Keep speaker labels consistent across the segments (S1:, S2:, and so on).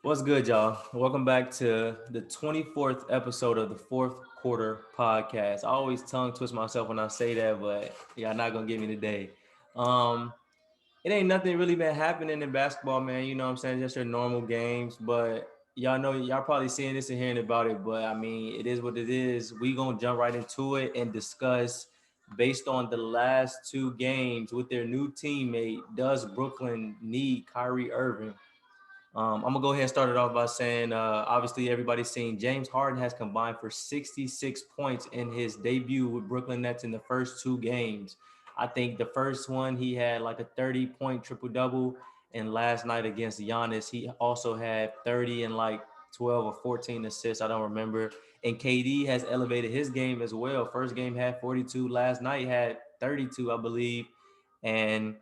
S1: What's good, y'all? Welcome back to the 24th episode of the fourth quarter podcast. I always tongue twist myself when I say that, but y'all not gonna get me today. Um, it ain't nothing really been happening in basketball, man. You know what I'm saying? Just your normal games, but y'all know y'all probably seeing this and hearing about it, but I mean, it is what it is. We gonna jump right into it and discuss based on the last two games with their new teammate. Does Brooklyn need Kyrie Irving? I'm gonna go ahead and start it off by saying, obviously, everybody's seen James Harden has combined for 66 points in his debut with Brooklyn Nets in the first two games. I think the first one he had like a 30-point triple double, and last night against Giannis, he also had 30 and like 12 or 14 assists. I don't remember. And KD has elevated his game as well. First game had 42, last night had 32, I believe, and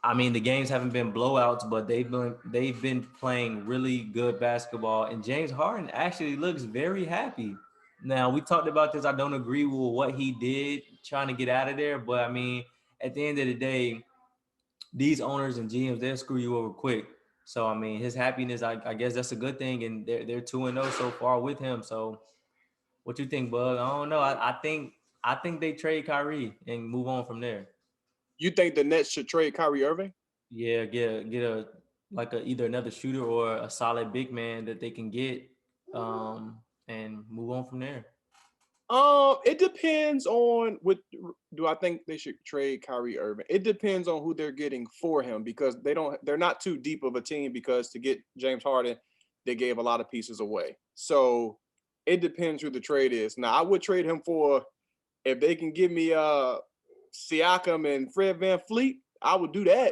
S1: I mean, the games haven't been blowouts, but they've been playing really good basketball. And James Harden actually looks very happy. Now we talked about this. I don't agree with what he did trying to get out of there, but I mean, at the end of the day, these owners and GMs they'll screw you over quick. So I mean, his happiness, I guess that's a good thing, and they're 2-0 so far with him. So what you think, Bug? I don't know. I think they trade Kyrie and move on from there.
S2: You think the Nets should trade Kyrie Irving?
S1: Yeah, get a like a either another shooter or a solid big man that they can get, and move on from there.
S2: It depends on what do I think they should trade Kyrie Irving. It depends on who they're getting for him because they're not too deep of a team because to get James Harden, they gave a lot of pieces away. So it depends who the trade is. Now I would trade him for if they can give me Siakam and Fred Van Fleet, I would do that.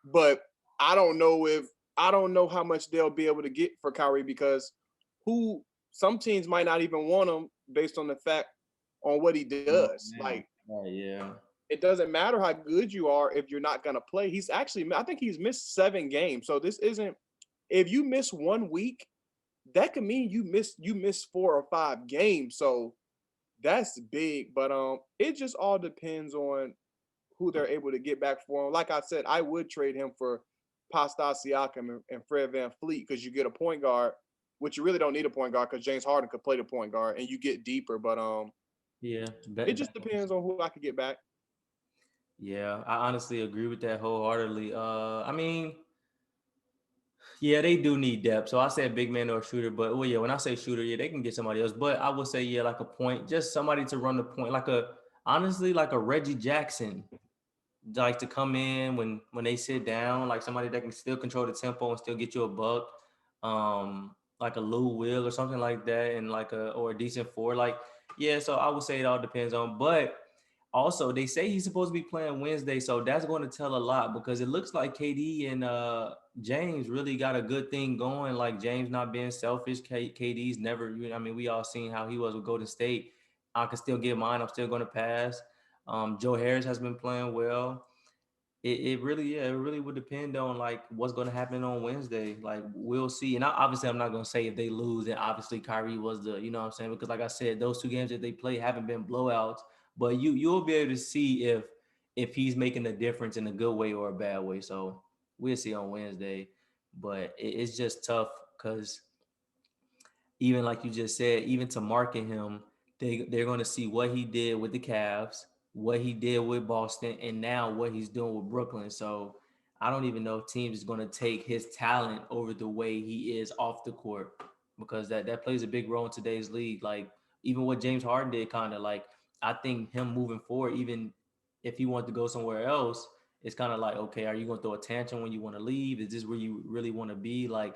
S2: But I don't know if I don't know how much they'll be able to get for Kyrie because who some teams might not even want him based on the fact on what he
S1: Oh
S2: does. Like
S1: man, oh yeah,
S2: it doesn't matter how good you are if you're not gonna play. He's actually I think he's missed 7 games. So this isn't if you miss 1 week, that could mean you miss 4 or 5 games. So that's big. But it just all depends on who they're able to get back for him. Like I said, I would trade him for Pascal Siakam and Fred Van Fleet because you get a point guard, which you really don't need a point guard because James Harden could play the point guard and you get deeper. But
S1: yeah.
S2: it just depends on who I could get back.
S1: Yeah, I honestly agree with that wholeheartedly. I mean, yeah, they do need depth. So I said big man or a shooter, but well, yeah, when I say shooter, yeah, they can get somebody else. But I would say yeah, like a point, just somebody to run the point, like a honestly like a Reggie Jackson, like to come in when they sit down, like somebody that can still control the tempo and still get you a buck, like a Lou Will or something like that, and like a or a decent four, like yeah. So I would say it all depends on, but also they say he's supposed to be playing Wednesday, so that's going to tell a lot because it looks like KD and James really got a good thing going. Like James not being selfish, KD's never. I mean, we all seen how he was with Golden State. I can still get mine. I'm still going to pass. Joe Harris has been playing well. It really, yeah, it really would depend on like what's going to happen on Wednesday. Like we'll see. And obviously I'm not going to say if they lose, and obviously Kyrie was the, you know what I'm saying? Because like I said, those two games that they play haven't been blowouts, but you'll be able to see if he's making a difference in a good way or a bad way. So we'll see on Wednesday. But it's just tough because even like you just said, even to market him, they're going to see what he did with the Cavs, what he did with Boston, and now what he's doing with Brooklyn. So I don't even know if teams is going to take his talent over the way he is off the court because that plays a big role in today's league. Like even what James Harden did, kind of like I think him moving forward, even if he wanted to go somewhere else, it's kind of like okay, are you going to throw a tantrum when you want to leave? Is this where you really want to be? Like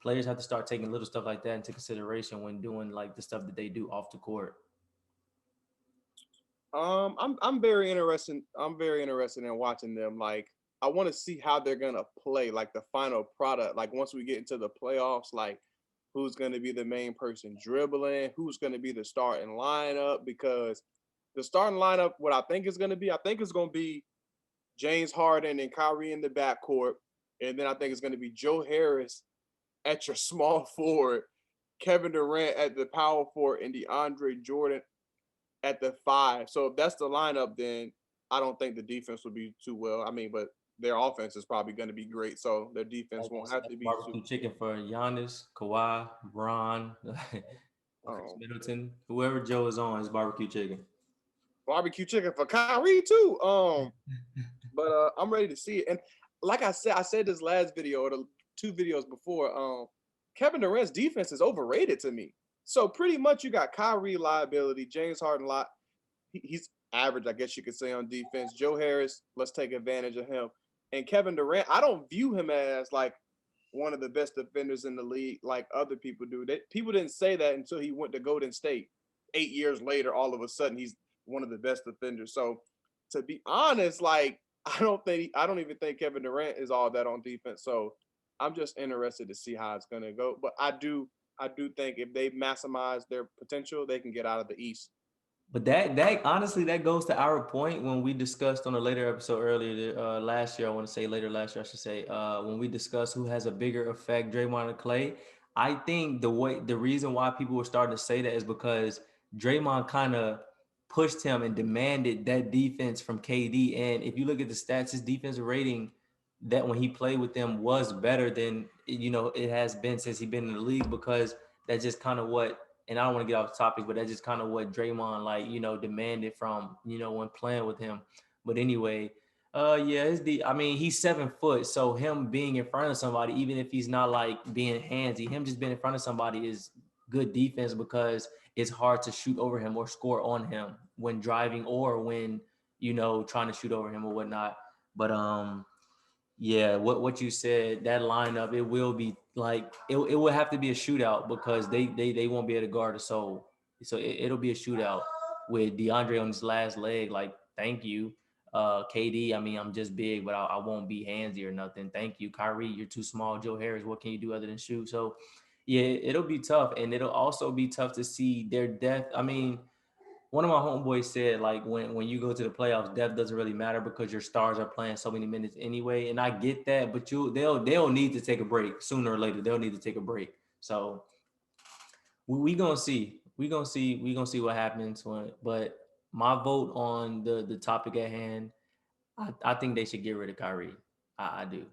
S1: players have to start taking little stuff like that into consideration when doing like the stuff that they do off the court.
S2: I'm very interested. I'm very interested in watching them. Like I want to see how they're gonna play. Like the final product. Like once we get into the playoffs, like who's gonna be the main person dribbling? Who's gonna be the starting lineup? Because the starting lineup, what I think is gonna be, I think it's gonna be James Harden and Kyrie in the backcourt, and then I think it's gonna be Joe Harris at your small forward, Kevin Durant at the power forward, and DeAndre Jordan at the 5. So if that's the lineup, then I don't think the defense will be too well. I mean, but their offense is probably going to be great. So their defense won't have
S1: That's
S2: to be
S1: barbecue chicken for Giannis, Kawhi, Bron, Chris
S2: um,
S1: Middleton, whoever Joe is on is barbecue chicken.
S2: barbecue chicken for Kyrie too. But I'm ready to see it. And like I said this last video or the two videos before. Kevin Durant's defense is overrated to me. So pretty much you got Kyrie liability, James Harden he's average, I guess you could say, on defense. Joe Harris, let's take advantage of him. And Kevin Durant, I don't view him as like one of the best defenders in the league like other people do. People didn't say that until he went to Golden State. 8 years later, all of a sudden, he's one of the best defenders. So to be honest, like I don't even think Kevin Durant is all that on defense. So I'm just interested to see how it's gonna go. But I do think if they maximize their potential, they can get out of the East.
S1: But that honestly that goes to our point when we discussed on a later episode earlier last year. I want to say later last year, I should say, when we discussed who has a bigger effect, Draymond or Clay. I think the reason why people were starting to say that is because Draymond kind of pushed him and demanded that defense from KD. And if you look at the stats, his defensive rating that when he played with them was better than it has been since he's been in the league, because that's just kind of what, and I don't want to get off the topic, but that's just kind of what Draymond demanded from when playing with him. But anyway, yeah, I mean, he's 7 foot, so him being in front of somebody, even if he's not like being handsy, him just being in front of somebody is good defense, because it's hard to shoot over him or score on him when driving or when trying to shoot over him or whatnot. But yeah, what you said, that lineup, it will be like it will have to be a shootout, because they won't be able to guard a soul. So it'll be a shootout with DeAndre on his last leg. Like, thank you. KD, I mean, I'm just big, but I won't be handsy or nothing. Thank you. Kyrie, you're too small. Joe Harris, what can you do other than shoot? So yeah, it'll be tough. And it'll also be tough to see their depth. I mean, one of my homeboys said, like, when you go to the playoffs, depth doesn't really matter because your stars are playing so many minutes anyway. And I get that, but they'll need to take a break sooner or later. They'll need to take a break. So we gonna see. We gonna see what happens but my vote on the topic at hand, I think they should get rid of Kyrie. I do.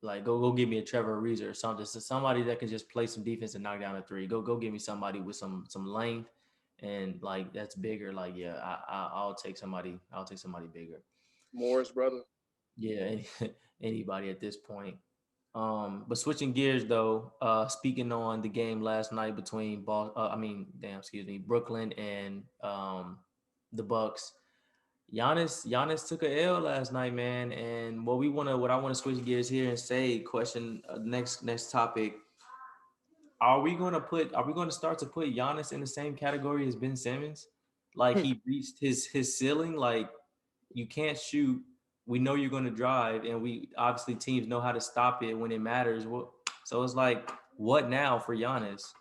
S1: Like, go give me a Trevor Ariza or something. So somebody that can just play some defense and knock down a three. Go give me somebody with some length and like that's bigger. Like, yeah, I'll take somebody. I'll take somebody bigger.
S2: Morris brother.
S1: Yeah, anybody at this point. But switching gears though, speaking on the game last night between Brooklyn and the Bucks. Giannis took a L last night, man. And what I want to switch gears here and say, question, next topic. Are we going to start to put Giannis in the same category as Ben Simmons? Like, he reached his ceiling. Like, you can't shoot. We know you're going to drive, and we obviously teams know how to stop it when it matters. So it's like, what now for Giannis?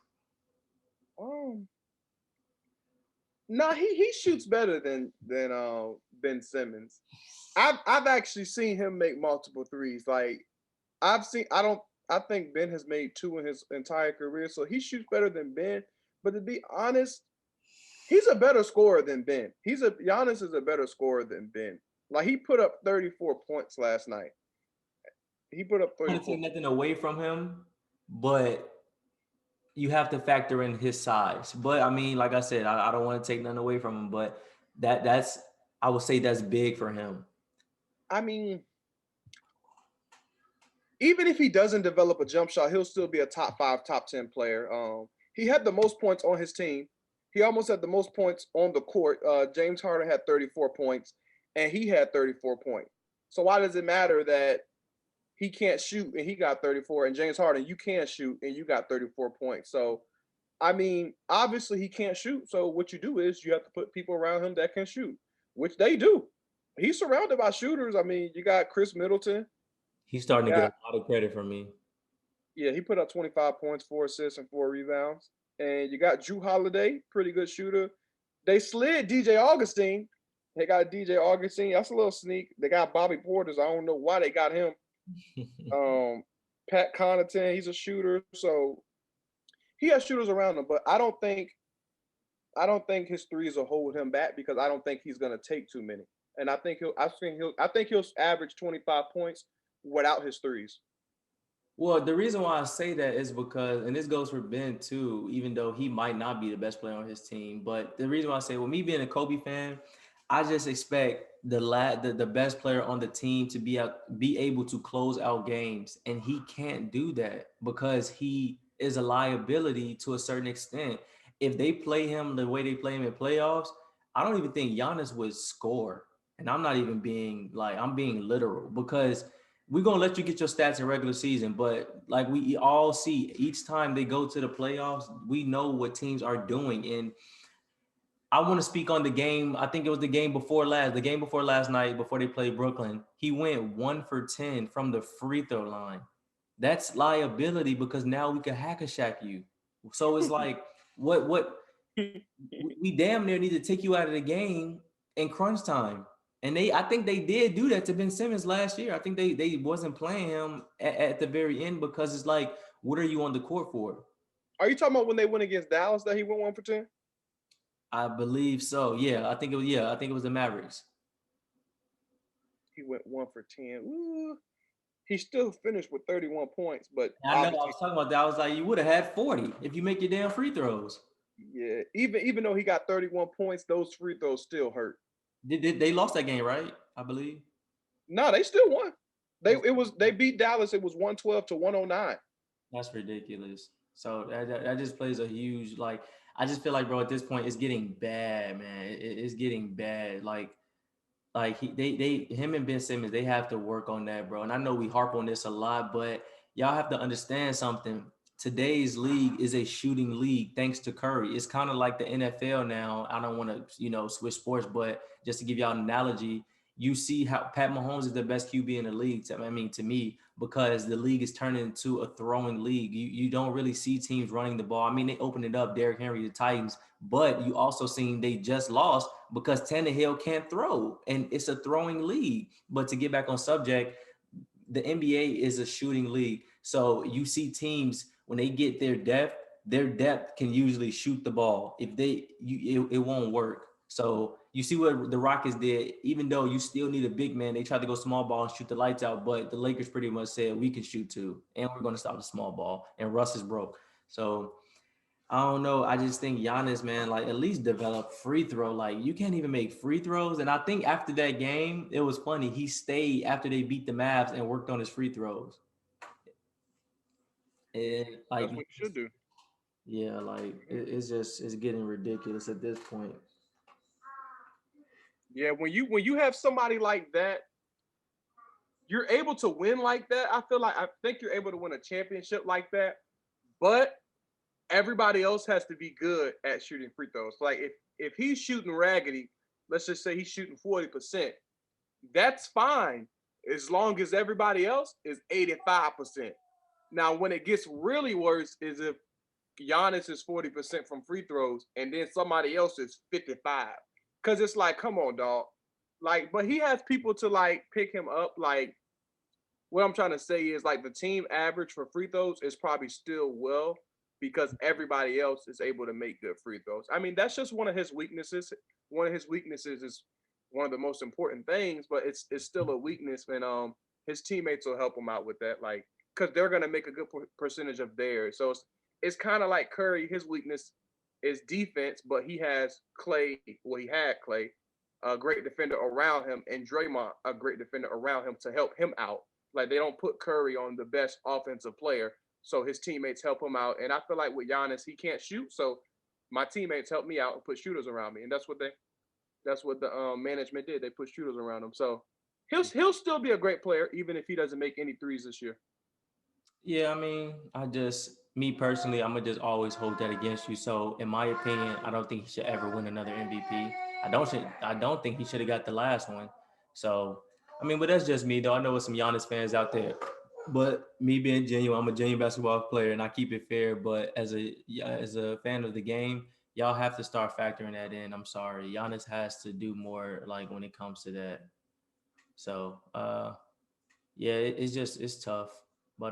S2: um, no, he shoots better than Ben Simmons. I've actually seen him make multiple threes. Like I think Ben has made two in his entire career, so he shoots better than Ben. But to be honest, he's a better scorer than Ben. Giannis is a better scorer than Ben. Like, he put up 34 points last night. He put up
S1: I want to
S2: 34.
S1: take nothing away from him, but you have to factor in his size. But I mean, like I said, I don't want to take nothing away from him, but that's I would say that's big for him.
S2: I mean, even if he doesn't develop a jump shot, he'll still be a top 5, top 10 player. He had the most points on his team. He almost had the most points on the court. James Harden had 34 points, and he had 34 points. So why does it matter that he can't shoot and he got 34, and James Harden, you can shoot and you got 34 points? So, I mean, obviously he can't shoot. So what you do is you have to put people around him that can shoot, which they do. He's surrounded by shooters. I mean, you got Chris Middleton.
S1: He's
S2: You
S1: starting to get
S2: got,
S1: a lot of credit from me.
S2: yeah, he put up 25 points, 4 assists, and 4 rebounds. And you got Drew Holiday, pretty good shooter. They slid DJ Augustine. They got DJ Augustine. That's a little sneak. They got Bobby Portis. I don't know why they got him. Pat Connaughton, he's a shooter. So he has shooters around him, but I don't think his threes will hold him back, because I don't think he's gonna take too many. and I think he'll average 25 points without his threes.
S1: Well, the reason why I say that is because, and this goes for Ben too, even though he might not be the best player on his team. But the reason why I say, well, me being a Kobe fan, I just expect the best player on the team to be able to close out games, and he can't do that because he is a liability to a certain extent. If they play him the way they play him in playoffs, I don't even think Giannis would score. And I'm not even being like I'm being literal because we're gonna let you get your stats in regular season, but like we all see, each time they go to the playoffs, we know what teams are doing. And I want to speak on the game. I think it was the game before last night, before they played Brooklyn. He went 1 for 10 from the free throw line. That's liability because now we can hack a shack you. So it's like, what we damn near need to take you out of the game in crunch time. And I think they did do that to Ben Simmons last year. I think they wasn't playing him at the very end because it's like, what are you on the court for?
S2: Are you talking about when they went against Dallas that he went 1 for 10?
S1: I believe so. Yeah, I think it was. Yeah, I think it was the Mavericks.
S2: He went 1 for 10. Ooh. He still finished with 31 points, but
S1: I know. I
S2: obviously,
S1: was talking about that. I was like, you would have had 40 if you make your damn free throws.
S2: yeah. Even though he got 31 points, those free throws still hurt.
S1: They lost that game, right? I believe.
S2: No, they still won.
S1: That's
S2: They beat Dallas. It was 112 to 109.
S1: that's ridiculous. So that just plays a huge like. I just feel like, bro, at this point, it's getting bad, man. It's getting bad. Like him and Ben Simmons, they have to work on that, bro. And I know we harp on this a lot, but y'all have to understand something. Today's league is a shooting league thanks to Curry. It's kind of like the NFL now. I don't want to, switch sports, but just to give y'all an analogy, you see how Pat Mahomes is the best QB in the league. I mean, to me, because the league is turning into a throwing league. You don't really see teams running the ball. I mean, they opened it up, Derrick Henry, the Titans, but you also seen they just lost because Tannehill can't throw, and it's a throwing league. But to get back on subject, the NBA is a shooting league. So you see teams when they get their depth can usually shoot the ball. If it won't work. So you see what the Rockets did. Even though you still need a big man, they tried to go small ball and shoot the lights out. But the Lakers pretty much said we can shoot too, and we're going to stop the small ball. And Russ is broke. So I don't know. I just think Giannis, man, like at least develop free throw. Like you can't even make free throws. And I think after that game, it was funny. He stayed after they beat the Mavs and worked on his free throws. And like,
S2: That's what you should do.
S1: yeah, like it's getting ridiculous at this point.
S2: Yeah, when you have somebody like that, you're able to win like that. I think you're able to win a championship like that, but everybody else has to be good at shooting free throws. Like if he's shooting raggedy, let's just say he's shooting 40%, that's fine as long as everybody else is 85%. Now, when it gets really worse is if Giannis is 40% from free throws and then somebody else is 55. Cause it's like, come on, dog. Like, but he has people to like pick him up. Like, what I'm trying to say is like the team average for free throws is probably still well because everybody else is able to make good free throws. I mean, that's just one of his weaknesses. One of his weaknesses is one of the most important things, but it's still a weakness, and his teammates will help him out with that, like because they're gonna make a good percentage of theirs. So it's kind of like Curry. His weakness is defense, but he has Clay. Well, he had Clay, a great defender around him, and Draymond, a great defender around him to help him out. Like they don't put Curry on the best offensive player, so his teammates help him out. And I feel like with Giannis, he can't shoot, so my teammates help me out and put shooters around me, and that's what the management did. They put shooters around him, so he'll still be a great player even if he doesn't make any threes this year.
S1: Yeah, I mean, me personally, I'm gonna just always hold that against you. So, in my opinion, I don't think he should ever win another MVP. I don't think he should have got the last one. So, I mean, but that's just me though. I know with some Giannis fans out there, but me being genuine, I'm a genuine basketball player and I keep it fair. But as a fan of the game, y'all have to start factoring that in. I'm sorry, Giannis has to do more like when it comes to that. So, yeah, it's tough. But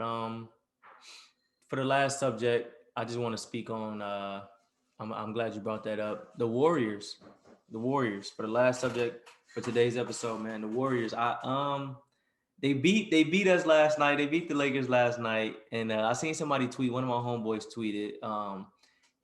S1: for the last subject, I just want to speak on. I'm glad you brought that up. The Warriors for the last subject. for today's episode, man. The Warriors. They beat us last night. They beat the Lakers last night, and I seen somebody tweet. One of my homeboys tweeted.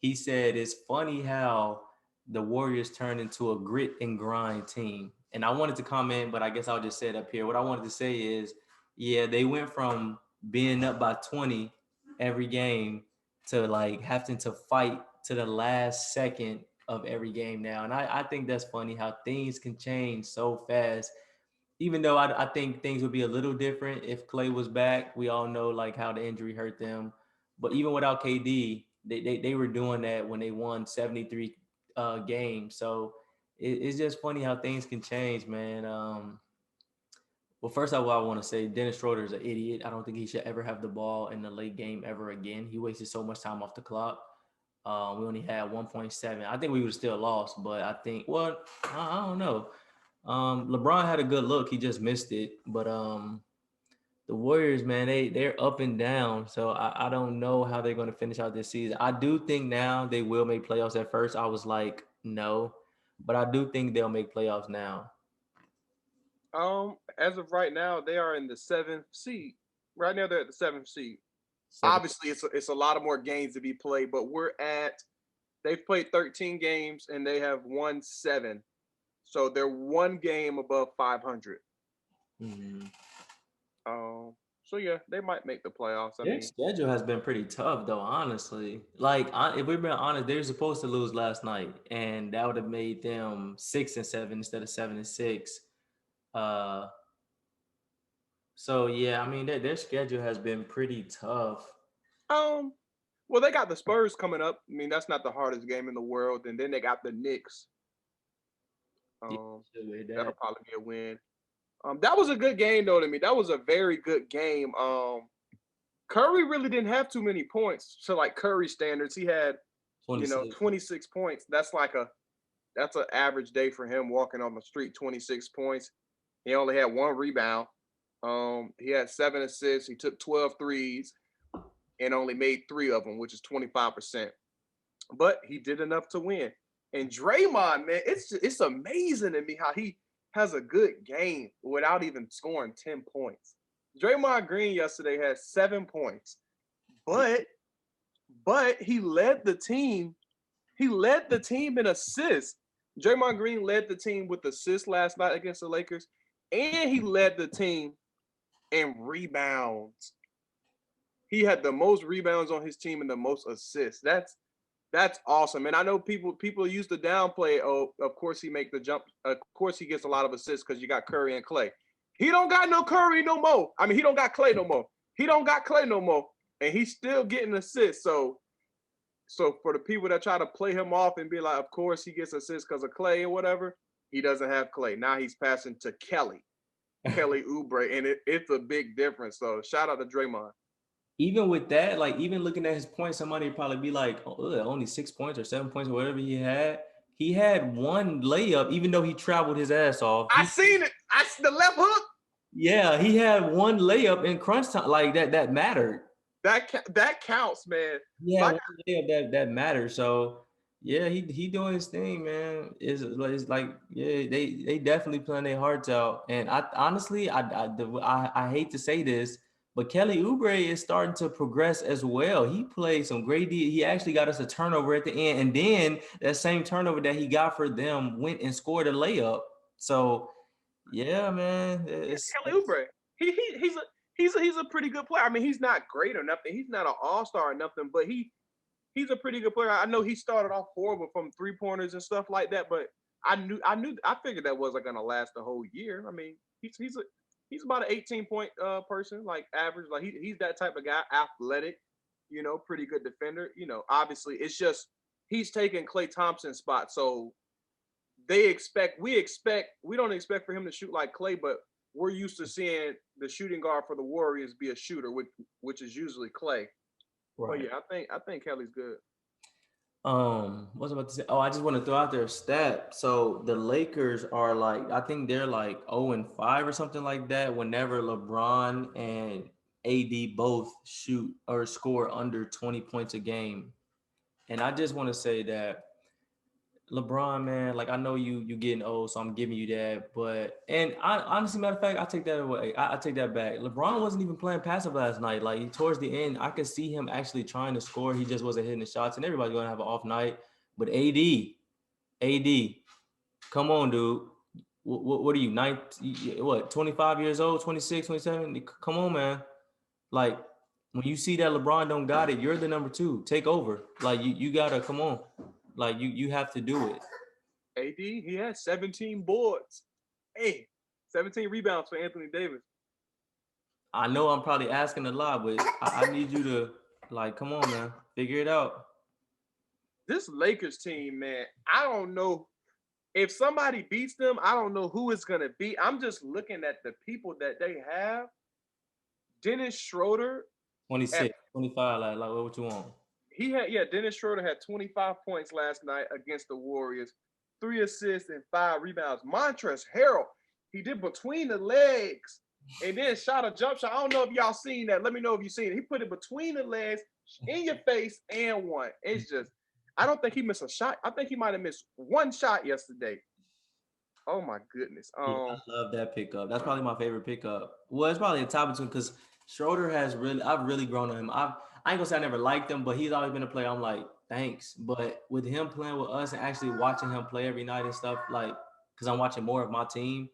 S1: He said it's funny how the Warriors turned into a grit and grind team. And I wanted to comment, but I guess I'll just say it up here. What I wanted to say is, yeah, they went from being up by 20 every game to like having to fight to the last second of every game now. And I think that's funny how things can change so fast. Even though I think things would be a little different if Clay was back. We all know like how the injury hurt them. But even without KD, they were doing that when they won 73 games. So it's just funny how things can change, man. Well, first of all, I want to say Dennis Schroeder is an idiot. I don't think he should ever have the ball in the late game ever again. He wasted so much time off the clock. We only had 1.7. I think we would have still lost, but I think, well, I don't know. LeBron had a good look. He just missed it. But the Warriors, man, they're up and down. So I don't know how they're going to finish out this season. I do think now they will make playoffs. At first, I was like, no, but I do think they'll make playoffs now.
S2: As of right now, they are in the seventh seed. Right now, they're at the seventh seed.
S1: Seven.
S2: Obviously, it's a lot of more games to be played, but they've played 13 games and they have won 7, so they're one game above 500.
S1: Mm-hmm.
S2: So yeah, they might make the playoffs. I
S1: Their
S2: mean,
S1: schedule has been pretty tough, though. Honestly, like if we're being honest, they were supposed to lose last night, and that would have made them 6-7 instead of 7-6. Uh, so yeah, I mean their schedule has been pretty tough.
S2: um, well, they got the Spurs coming up. I mean, that's not the hardest game in the world, and then they got the Knicks.
S1: Yeah,
S2: Um,
S1: with
S2: that'll
S1: that.
S2: probably be a win. That was a good game though to me. That was a very good game. Curry really didn't have too many points to like Curry standards. He had,
S1: 26.
S2: 26 points. That's an average day for him walking on the street. 26 points. He only had one rebound. He had 7 assists. He took 12 threes and only made 3 of them, which is 25%. But he did enough to win. And Draymond, man, it's amazing to me how he has a good game without even scoring 10 points. Draymond Green yesterday had 7 points, but he led the team. He led the team in assists. Draymond Green led the team with assists last night against the Lakers, and he led the team in rebounds. He had the most rebounds on his team and the most assists. That's awesome. And I know people used to downplay. Oh, of course he make the jump. Of course he gets a lot of assists because you got Curry and Clay. He don't got no Curry no more. I mean, he don't got Clay no more. He don't got Clay no more, and he's still getting assists. So for the people that try to play him off and be like, of course he gets assists because of Clay or whatever, he doesn't have Clay. Now he's passing to Kelly Oubre, and it's a big difference. So shout out to Draymond.
S1: Even with that, like even looking at his points, somebody would probably be like, oh, only 6 points or 7 points or whatever he had. He had one layup, even though he traveled his ass off.
S2: I seen it. The left hook.
S1: Yeah, he had one layup in crunch time, like that mattered.
S2: That counts, man.
S1: Yeah,
S2: Like
S1: one layup that matters. So yeah, he doing his thing, man. It's like yeah, they definitely playing their hearts out. And I honestly, I hate to say this, but Kelly Oubre is starting to progress as well. He played some great. He actually got us a turnover at the end, and then that same turnover that he got for them went and scored a layup. So yeah, man,
S2: Kelly Oubre. He's a pretty good player. I mean, he's not great or nothing. He's not an all-star or nothing, but he's a pretty good player. I know he started off horrible from 3-pointers and stuff like that, but I figured that wasn't gonna last the whole year. I mean, he's about an 18-point person, like average. Like he's that type of guy, athletic, pretty good defender. Obviously it's just he's taking Klay Thompson's spot. So we don't expect for him to shoot like Klay, but we're used to seeing the shooting guard for the Warriors be a shooter, which is usually Klay. But
S1: right.
S2: yeah, I think Kelly's good.
S1: What was I about to say? Oh, I just want to throw out their stat. So the Lakers are like, I think they're like 0-5 or something like that. Whenever LeBron and AD both shoot or score under 20 points a game, and I just want to say that LeBron, man, like I know you getting old, so I'm giving you that. But and I honestly, matter of fact, I take that away. I take that back. LeBron wasn't even playing passive last night. Like towards the end, I could see him actually trying to score. He just wasn't hitting the shots, and everybody's gonna have an off night. But AD, come on, dude. What are you, 25 years old, 26, 27? Come on, man. Like when you see that LeBron don't got it, you're the number two. Take over. Like you gotta come on. Like you have to do it.
S2: AD, he had 17 boards. Hey, 17 rebounds for Anthony Davis.
S1: I know I'm probably asking a lot, but I need you to like come on, man. Figure it out.
S2: This Lakers team, man, I don't know. If somebody beats them, I don't know who it's going to be. I'm just looking at the people that they have. Dennis Schroeder, at
S1: 26, 25, like what you want?
S2: Dennis Schroeder had 25 points last night against the Warriors, 3 assists and 5 rebounds. Montrezl Harrell, he did between the legs and then shot a jump shot. I don't know if y'all seen that. Let me know if you seen it. He put it between the legs, in your face, and one. It's just, I don't think he missed a shot. I think he might have missed one shot yesterday. Oh my goodness.
S1: Yeah, I love that pickup. That's probably my favorite pickup. Well, it's probably a top between because Schroeder has really, I've really grown on him. I ain't gonna say I never liked him, but he's always been a player. I'm like, thanks. But with him playing with us and actually watching him play every night and stuff, like, because I'm watching more of my team,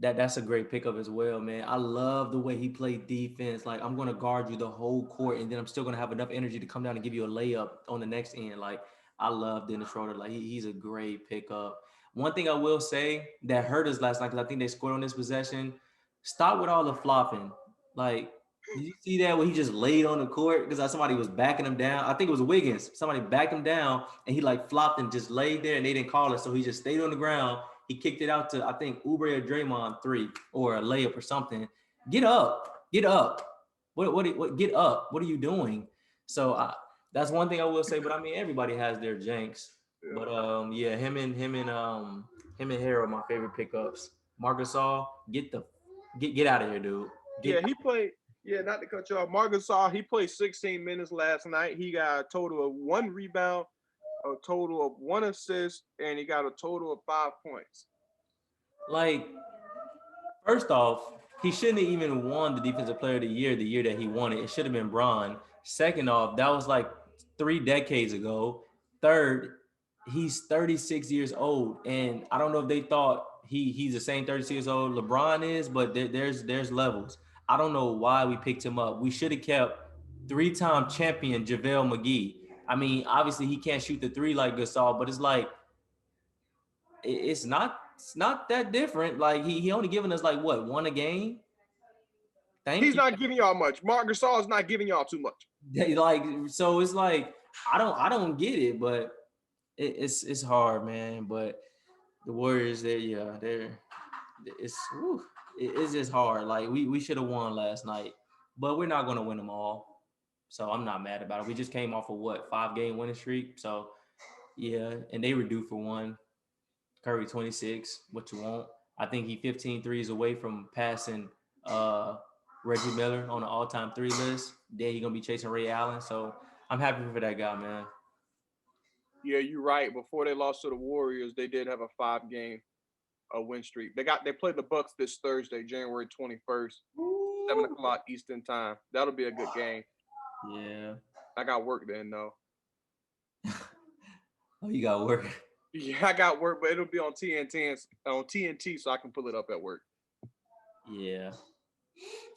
S1: that's a great pickup as well, man. I love the way he played defense. Like, I'm gonna guard you the whole court, and then I'm still gonna have enough energy to come down and give you a layup on the next end. Like, I love Dennis Schroeder. Like, he's a great pickup. One thing I will say that hurt us last night because I think they scored on this possession. Stop with all the flopping. Like, did you see that when he just laid on the court because somebody was backing him down? I think it was Wiggins. Somebody backed him down, and he like flopped and just laid there, and they didn't call it, so he just stayed on the ground. He kicked it out to I think Oubre or Draymond three or a layup or something. Get up, get up. What? Get up. What are you doing? So that's one thing I will say. But I mean, everybody has their janks. But yeah, him and Harold, my favorite pickups. Marcus Gasol, get out of here, dude.
S2: Yeah, he played. Yeah, not to cut you off. Marc Gasol, he played 16 minutes last night. He got a total of 1 rebound, a total of 1 assist, and he got a total of 5 points.
S1: Like, first off, he shouldn't have even won the Defensive Player of the year that he won it. It should have been Bron. Second off, that was like 3 decades ago. Third, he's 36 years old, and I don't know if they thought he's the same 36 years old LeBron is, but there's levels. I don't know why we picked him up. We should have kept three-time champion JaVale McGee. I mean, obviously he can't shoot the three like Gasol, but it's like it's not that different. Like he only giving us like what, one a game. Thank
S2: He's
S1: you.
S2: not giving y'all much. Marc Gasol is not giving y'all too much.
S1: Like so, it's like I don't get it, but it's hard, man. But the Warriors, it's just hard. Like we should have won last night, but we're not gonna win them all. So I'm not mad about it. We just came off of what, 5 game winning streak. So yeah, and they were due for one. Curry 26, what you want. I think he 15 threes away from passing uh, Reggie Miller on the all-time three list. Then he's gonna be chasing Ray Allen. So I'm happy for that guy, man.
S2: Yeah, you're right. Before they lost to the Warriors, they did have a 5 game win streak. They played the Bucks this Thursday, January 21st, 7 o'clock Eastern time. That'll be a good game.
S1: Yeah.
S2: I got work then though.
S1: Oh, you got work.
S2: Yeah, I got work, but it'll be on TNT, so I can pull it up at work.
S1: Yeah.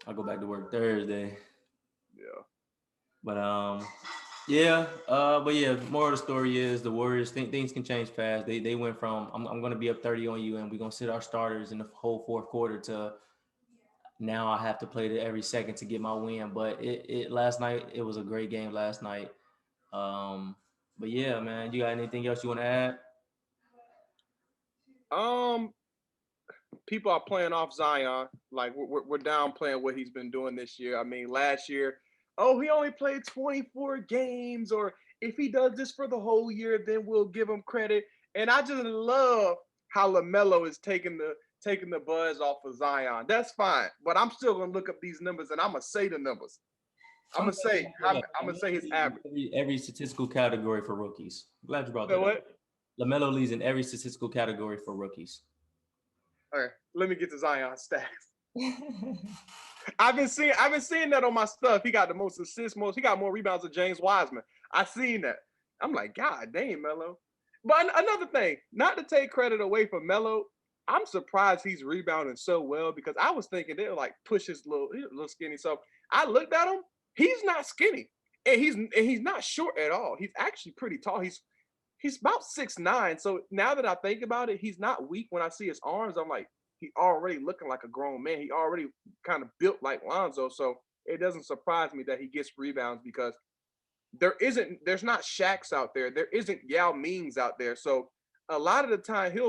S1: I'll go back to work Thursday.
S2: Yeah.
S1: But but yeah, more of the story is the Warriors things can change fast. They went from I'm gonna be up 30 on you and we're gonna sit our starters in the whole fourth quarter to now I have to play it every second to get my win. But it last night, it was a great game last night. But yeah, man, you got anything else you want to add?
S2: Um, People are playing off Zion. Like we're downplaying what he's been doing this year. I mean, last year, oh, he only played 24 games, or if he does this for the whole year, then we'll give him credit. And I just love how LaMelo is taking the buzz off of Zion. That's fine, but I'm still gonna look up these numbers and I'm gonna say the numbers. I'm gonna say his average.
S1: Every statistical category for rookies. Glad you brought
S2: You know
S1: that up.
S2: what?
S1: LaMelo leads in every statistical category for rookies.
S2: All right, let me get to Zion's stats. I've been seeing that on my stuff. He got the most assists, he got more rebounds than James Wiseman. I seen that. I'm like, God damn, Melo. But another thing, not to take credit away from Melo, I'm surprised he's rebounding so well because I was thinking they'll like push his little skinny. So I looked at him. He's not skinny, and he's not short at all. He's actually pretty tall. He's about 6'9". So now that I think about it, he's not weak. When I see his arms, I'm like, he already looking like a grown man. He already kind of built like Lonzo. So it doesn't surprise me that he gets rebounds because there's not Shaqs out there. There isn't Yao Mings out there. So a lot of the time he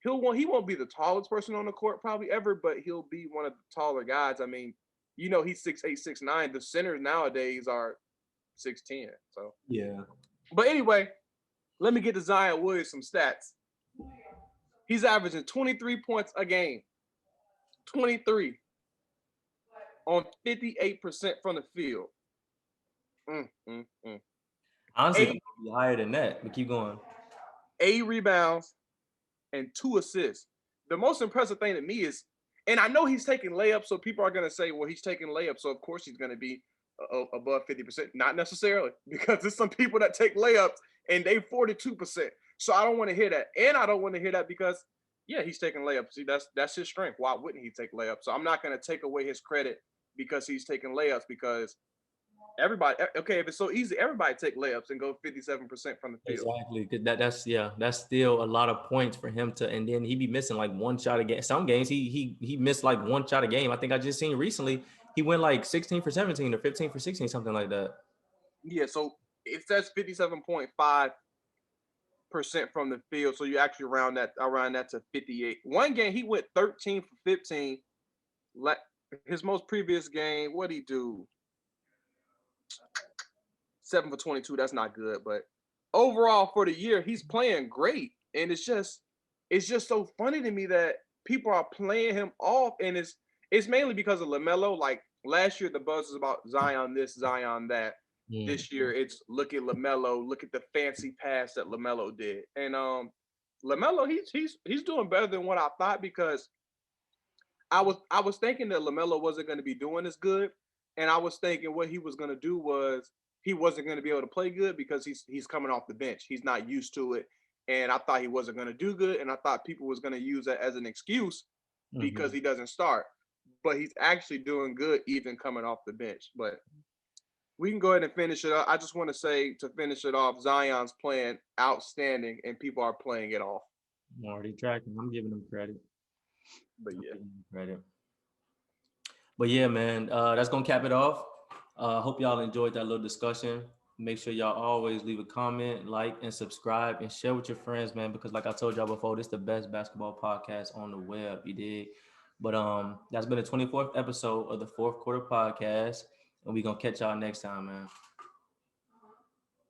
S2: won't be the tallest person on the court probably ever, but he'll be one of the taller guys. I mean, he's 6'8", 6'9". The centers nowadays are 6'10". So
S1: Yeah.
S2: but anyway, let me get to Zion Williams some stats. He's averaging 23 points a game. 23 on 58% from the field.
S1: Honestly, it could be higher than that, but keep going.
S2: 8 rebounds and 2 assists. The most impressive thing to me is, and I know he's taking layups, so people are going to say, well, he's taking layups, so of course he's going to be above 50%. Not necessarily, because there's some people that take layups and they 42%. So I don't want to hear that. And I don't want to hear that because, yeah, he's taking layups. See, that's his strength. Why wouldn't he take layups? So I'm not going to take away his credit because he's taking layups because everybody, okay, if it's so easy, everybody take layups and go 57% from the field.
S1: Exactly. That's still a lot of points for him to, and then he be missing like one shot a game. Some games he missed like one shot a game. I think I just seen recently he went like 16 for 17 or 15 for 16, something like that.
S2: Yeah, so it says 57.5% from the field. So you actually round that to 58. One game he went 13 for 15. His most previous game, what'd he do? 7 for 22. That's not good, but overall for the year, he's playing great. And it's just so funny to me that people are playing him off, and it's mainly because of LaMelo. Like last year, the buzz was about Zion this, Zion that. This year, it's look at LaMelo, look at the fancy pass that LaMelo did, and LaMelo he's doing better than what I thought because I was thinking that LaMelo wasn't going to be doing as good, and I was thinking what he was going to do was he wasn't going to be able to play good because he's coming off the bench. He's not used to it, and I thought he wasn't going to do good, and I thought people was going to use that as an excuse because he doesn't start. But he's actually doing good even coming off the bench. But we can go ahead and finish it up. I just want to say to finish it off, Zion's playing outstanding, and people are playing it off.
S1: I'm already tracking. I'm giving him credit.
S2: But yeah.
S1: Credit. But yeah, man, that's gonna cap it off. Hope y'all enjoyed that little discussion. Make sure y'all always leave a comment, like, and subscribe, and share with your friends, man. Because like I told y'all before, this is the best basketball podcast on the web. You did. But that's been the 24th episode of the Fourth Quarter Podcast, and we gonna catch y'all next time, man.